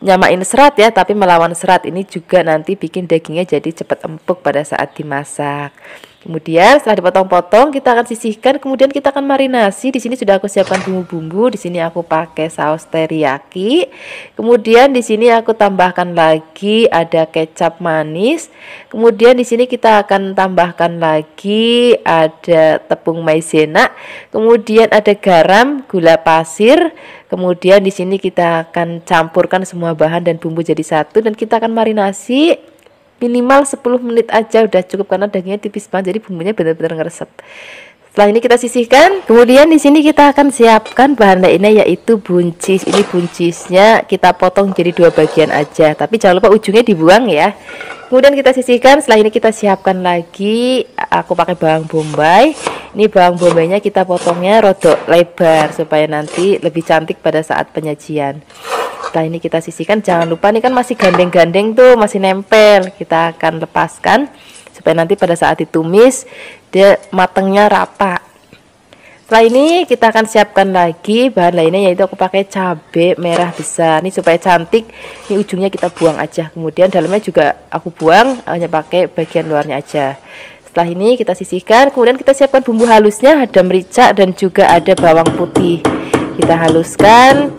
nyamain serat ya, tapi melawan serat. Ini juga nanti bikin dagingnya jadi cepat empuk pada saat dimasak. Kemudian setelah dipotong-potong kita akan sisihkan, kemudian kita akan marinasi. Di sini sudah aku siapkan bumbu-bumbu. Di sini aku pakai saus teriyaki. Kemudian di sini aku tambahkan lagi ada kecap manis. Kemudian di sini kita akan tambahkan lagi ada tepung maizena. Kemudian ada garam, gula pasir. Kemudian di sini kita akan campurkan semua bahan dan bumbu jadi satu dan kita akan marinasi minimal 10 menit aja udah cukup karena dagingnya tipis banget jadi bumbunya benar-benar ngeresep. Setelah ini kita sisihkan. Kemudian di sini kita akan siapkan bahan lainnya yaitu buncis. Ini buncisnya kita potong jadi 2 bagian aja, tapi jangan lupa ujungnya dibuang ya. Kemudian kita sisihkan. Setelah ini kita siapkan lagi. Aku pakai bawang bombay. Ini bawang bombaynya kita potongnya rodok lebar supaya nanti lebih cantik pada saat penyajian. Setelah ini kita sisihkan, jangan lupa ini kan masih gandeng-gandeng tuh, masih nempel. Kita akan lepaskan supaya nanti pada saat ditumis dia matangnya rata. Setelah ini kita akan siapkan lagi bahan lainnya yaitu aku pakai cabai merah besar. Ini supaya cantik. Ini ujungnya kita buang aja. Kemudian dalamnya juga aku buang, hanya pakai bagian luarnya aja. Setelah ini kita sisihkan, kemudian kita siapkan bumbu halusnya, ada merica dan juga ada bawang putih. Kita haluskan.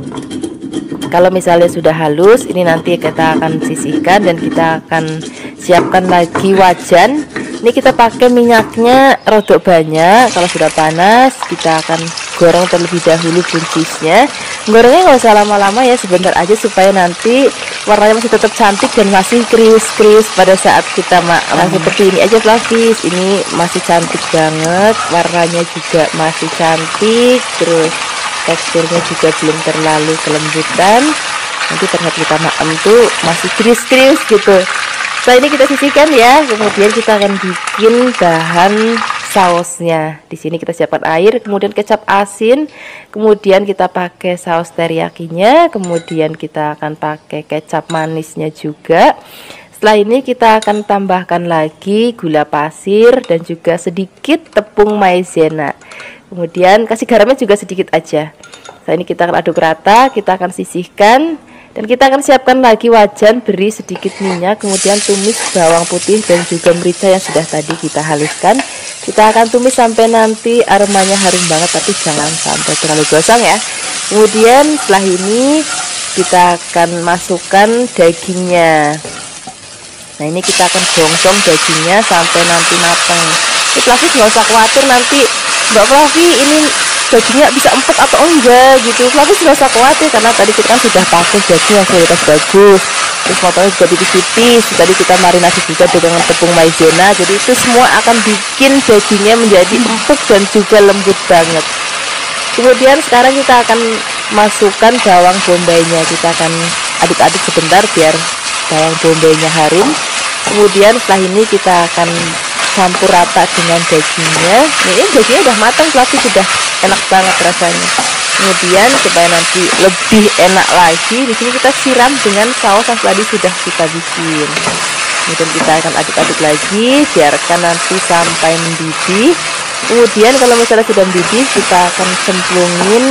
Kalau misalnya sudah halus, ini nanti kita akan sisihkan dan kita akan siapkan lagi wajan. Ini kita pakai minyaknya rodok banyak. Kalau sudah panas, kita akan goreng terlebih dahulu buncisnya. Gorengnya nggak usah lama-lama ya, sebentar aja supaya nanti warnanya masih tetap cantik dan masih krius-krius pada saat kita makan. Seperti ini aja Flavis, ini masih cantik banget, warnanya juga masih cantik, terus teksturnya juga belum terlalu kelembutan. Nanti terlihat kita makan tuh masih krius-krius gitu. Setelah ini kita sisihkan ya. Kemudian kita akan bikin bahan sausnya. Di sini kita siapkan air, kemudian kecap asin, kemudian kita pakai saus teriyakinya, kemudian kita akan pakai kecap manisnya juga. Setelah ini kita akan tambahkan lagi gula pasir dan juga sedikit tepung maizena. Kemudian kasih garamnya juga sedikit aja. Nah ini kita akan aduk rata, kita akan sisihkan dan kita akan siapkan lagi wajan, beri sedikit minyak, kemudian tumis bawang putih dan juga merica yang sudah tadi kita haluskan. Kita akan tumis sampai nanti aromanya harum banget, tapi jangan sampai terlalu gosong ya. Kemudian setelah ini kita akan masukkan dagingnya. Nah ini kita akan gongsong dagingnya sampai nanti matang. Flavis nggak usah khawatir nanti Mbak Flavi ini dagingnya bisa empuk atau enggak gitu. Flavis nggak usah khawatir karena tadi kita kan sudah pakai daging yang kualitas bagus, terus potongnya juga tipis-tipis. Tadi kita marinasi juga dengan tepung maizena, jadi itu semua akan bikin dagingnya menjadi empuk dan juga lembut banget. Kemudian sekarang kita akan masukkan bawang bombaynya. Kita akan aduk-aduk sebentar biar bawang bombaynya harum. Kemudian setelah ini kita akan campur rata dengan dagingnya. Ini dagingnya udah matang, tapi sudah enak banget rasanya. Kemudian supaya nanti lebih enak lagi, di sini kita siram dengan saus yang tadi sudah kita bikin. Kemudian kita akan aduk-aduk lagi, biarkan nanti sampai mendidih. Kemudian kalau misalnya sudah mendidih, kita akan cemplungin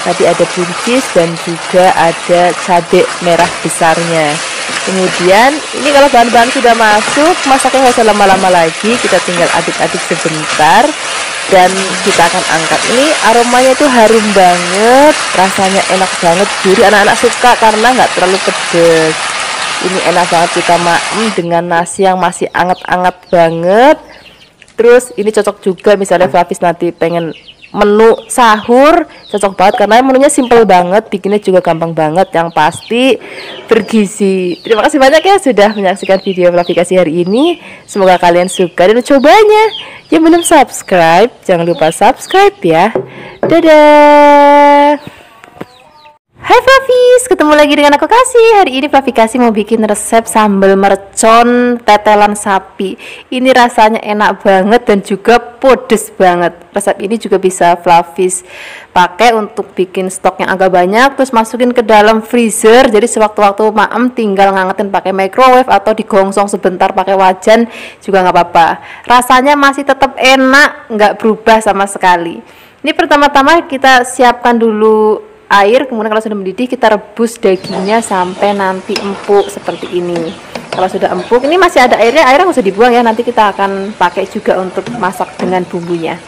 tadi ada buncis dan juga ada cabai merah besarnya. Kemudian ini kalau bahan-bahan sudah masuk, masaknya nggak usah lama-lama lagi, kita tinggal aduk-aduk sebentar dan kita akan angkat. Ini aromanya itu harum banget, rasanya enak banget, gurih, anak-anak suka karena nggak terlalu pedas. Ini enak banget kita makan dengan nasi yang masih anget-anget banget. Terus ini cocok juga misalnya Flavis nanti pengen menu sahur, cocok banget karena menunya simple banget, bikinnya juga gampang banget, yang pasti bergizi. Terima kasih banyak ya sudah menyaksikan video Flavikasi hari ini. Semoga kalian suka dan cobanya. Yang belum subscribe, jangan lupa subscribe ya. Dadah. Hai Flavis, ketemu lagi dengan aku Kasih. Hari ini Flavikasi mau bikin resep sambal mercon tetelan sapi. Ini rasanya enak banget dan juga pedes banget. Resep ini juga bisa Flavis pakai untuk bikin stok yang agak banyak, terus masukin ke dalam freezer. Jadi sewaktu-waktu maem tinggal ngangetin pakai microwave atau digongsong sebentar pakai wajan juga nggak apa-apa. Rasanya masih tetap enak, nggak berubah sama sekali. Ini pertama-tama kita siapkan dulu air, kemudian kalau sudah mendidih kita rebus dagingnya sampai nanti empuk seperti ini. Kalau sudah empuk, ini masih ada airnya nggak usah dibuang ya, nanti kita akan pakai juga untuk masak dengan bumbunya.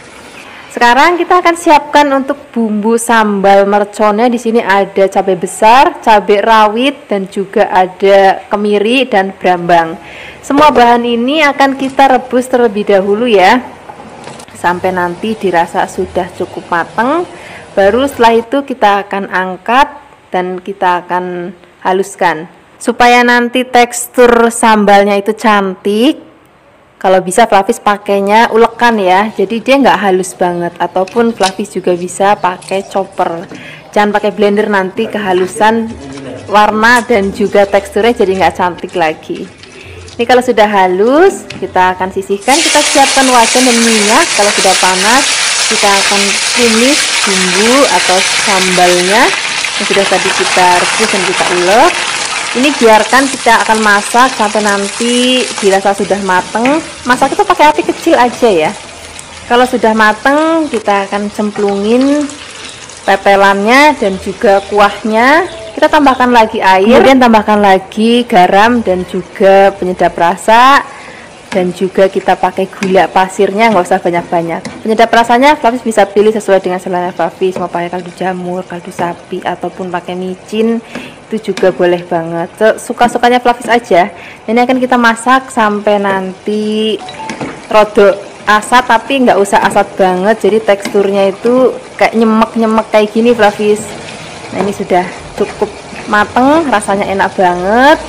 Sekarang kita akan siapkan untuk bumbu sambal merconnya. Di sini ada cabai besar, cabai rawit, dan juga ada kemiri dan brambang. Semua bahan ini akan kita rebus terlebih dahulu ya, sampai nanti dirasa sudah cukup matang. Baru setelah itu kita akan angkat dan kita akan haluskan. Supaya nanti tekstur sambalnya itu cantik, kalau bisa Flavis pakainya ulekan ya, jadi dia nggak halus banget. Ataupun Flavis juga bisa pakai chopper, jangan pakai blender, nanti kehalusan warna dan juga teksturnya jadi nggak cantik lagi. Ini kalau sudah halus, kita akan sisihkan. Kita siapkan wajan dan minyak. Kalau sudah panas, kita akan tumis bumbu atau sambalnya yang sudah tadi kita rebus dan kita ulek. Ini biarkan kita akan masak sampai nanti dirasa sudah mateng. Masak itu pakai api kecil aja ya. Kalau sudah mateng, kita akan cemplungin pepelannya dan juga kuahnya. Kita tambahkan lagi air, kemudian tambahkan lagi garam dan juga penyedap rasa, dan juga kita pakai gula pasirnya, nggak usah banyak-banyak. Penyedap rasanya Flavis bisa pilih sesuai dengan selera Flavis, mau pakai kaldu jamur, kaldu sapi, ataupun pakai micin, itu juga boleh banget, suka-sukanya Flavis aja. Ini akan kita masak sampai nanti rodok asat, tapi nggak usah asat banget, jadi teksturnya itu kayak nyemek-nyemek kayak gini Flavis. Nah ini sudah cukup mateng, rasanya enak banget.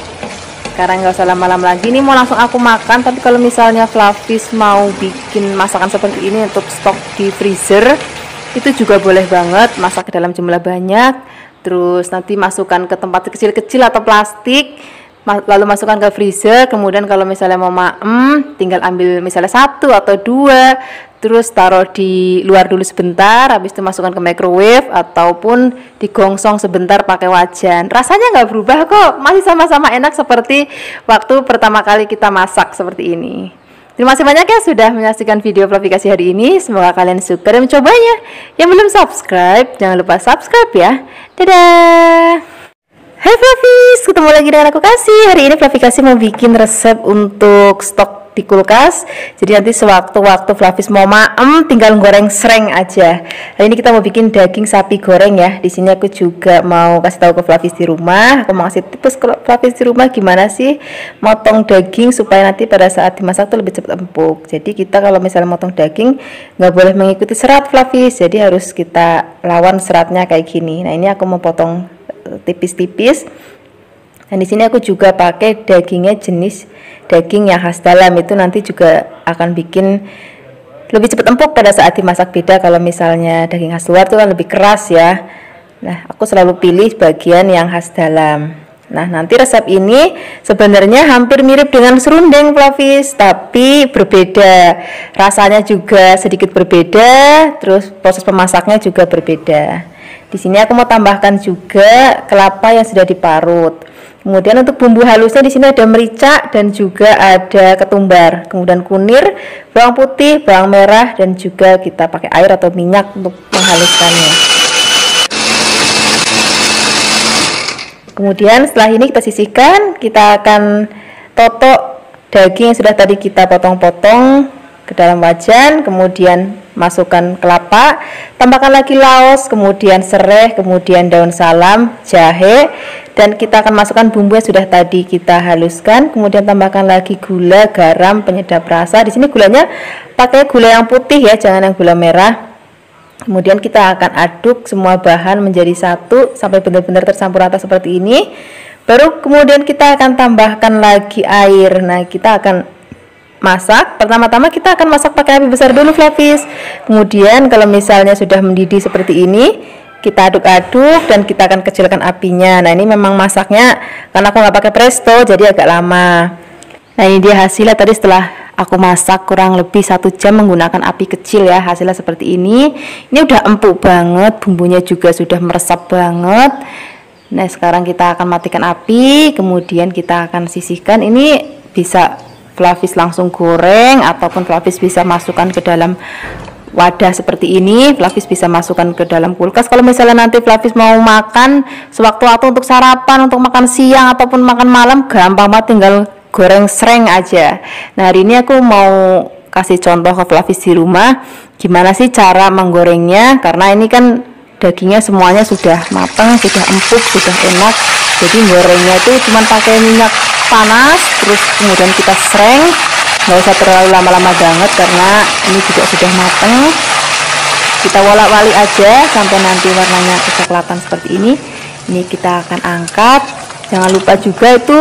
Sekarang nggak usah lama-lama lagi, ini mau langsung aku makan. Tapi kalau misalnya Flavis mau bikin masakan seperti ini untuk stok di freezer, itu juga boleh banget, masak ke dalam jumlah banyak, terus nanti masukkan ke tempat kecil-kecil atau plastik, lalu masukkan ke freezer. Kemudian kalau misalnya mau maem, tinggal ambil misalnya 1 atau 2, terus taruh di luar dulu sebentar, habis itu masukkan ke microwave ataupun digongsong sebentar pakai wajan. Rasanya nggak berubah kok, masih sama-sama enak seperti waktu pertama kali kita masak seperti ini. Terima kasih banyak ya sudah menyaksikan video Flavikasi hari ini. Semoga kalian suka dan mencobanya. Yang belum subscribe, jangan lupa subscribe ya. Dadah. Hai Flavis, ketemu lagi dengan aku Kasih. Hari ini Flavikasi mau bikin resep untuk stok di kulkas. Jadi nanti sewaktu-waktu Flavis mau maem, tinggal goreng sereng aja. Hari ini kita mau bikin daging sapi goreng ya. Di sini aku juga mau kasih tahu ke Flavis di rumah. Aku mau kasih tips ke Flavis di rumah gimana sih motong daging supaya nanti pada saat dimasak tuh lebih cepat empuk. Jadi kita kalau misalnya motong daging nggak boleh mengikuti serat Flavis. Jadi harus kita lawan seratnya kayak gini. Nah ini aku mau potong tipis-tipis. Dan di sini aku juga pakai dagingnya jenis daging yang khas dalam, itu nanti juga akan bikin lebih cepat empuk pada saat dimasak. Beda kalau misalnya daging khas luar itu kan lebih keras ya. Nah aku selalu pilih bagian yang khas dalam. Nah nanti resep ini sebenarnya hampir mirip dengan serundeng Flavis, tapi berbeda, rasanya juga sedikit berbeda, terus proses pemasaknya juga berbeda. Di sini aku mau tambahkan juga kelapa yang sudah diparut. Kemudian untuk bumbu halusnya di sini ada merica dan juga ada ketumbar. Kemudian kunir, bawang putih, bawang merah, dan juga kita pakai air atau minyak untuk menghaluskannya. Kemudian setelah ini kita sisihkan, kita akan totok daging yang sudah tadi kita potong-potong ke dalam wajan, kemudian masukkan kelapa, tambahkan lagi laos, kemudian serai, kemudian daun salam, jahe, dan kita akan masukkan bumbu yang sudah tadi kita haluskan, kemudian tambahkan lagi gula, garam, penyedap rasa. Di sini gulanya pakai gula yang putih ya, jangan yang gula merah. Kemudian kita akan aduk semua bahan menjadi satu sampai benar-benar tercampur rata seperti ini. Baru kemudian kita akan tambahkan lagi air. Nah, kita akan masak. Pertama-tama kita akan masak pakai api besar dulu Flavis. Kemudian kalau misalnya sudah mendidih seperti ini, kita aduk-aduk dan kita akan kecilkan apinya. Nah ini memang masaknya karena aku nggak pakai presto jadi agak lama. Nah ini dia hasilnya tadi setelah aku masak kurang lebih 1 jam menggunakan api kecil ya, hasilnya seperti ini. Ini udah empuk banget, bumbunya juga sudah meresap banget. Nah sekarang kita akan matikan api, kemudian kita akan sisihkan. Ini bisa Flavis langsung goreng ataupun Flavis bisa masukkan ke dalam wadah seperti ini. Flavis bisa masukkan ke dalam kulkas. Kalau misalnya nanti Flavis mau makan sewaktu-waktu untuk sarapan, untuk makan siang ataupun makan malam, gampang banget, tinggal goreng sereng aja. Nah, hari ini aku mau kasih contoh ke Flavis di rumah gimana sih cara menggorengnya, karena ini kan dagingnya semuanya sudah matang, sudah empuk, sudah enak. Jadi gorengnya itu cuma pakai minyak panas, terus kemudian kita sereng, nggak usah terlalu lama-lama banget karena ini juga sudah matang. Kita wolak-walik aja sampai nanti warnanya kecoklatan seperti ini. Ini kita akan angkat. Jangan lupa juga itu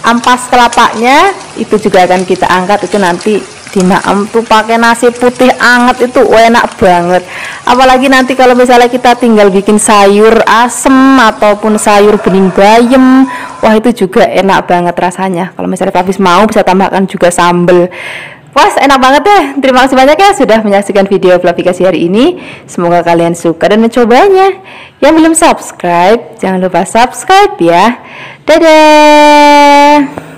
ampas kelapanya itu juga akan kita angkat, itu nanti dimaem tuh pakai nasi putih anget itu enak banget. Apalagi nanti kalau misalnya kita tinggal bikin sayur asem ataupun sayur bening bayam, wah itu juga enak banget rasanya. Kalau misalnya Flavis mau bisa tambahkan juga sambal. Wah, enak banget deh. Terima kasih banyak ya sudah menyaksikan video Flavikasi hari ini. Semoga kalian suka dan mencobanya. Yang belum subscribe, jangan lupa subscribe ya. Dadah.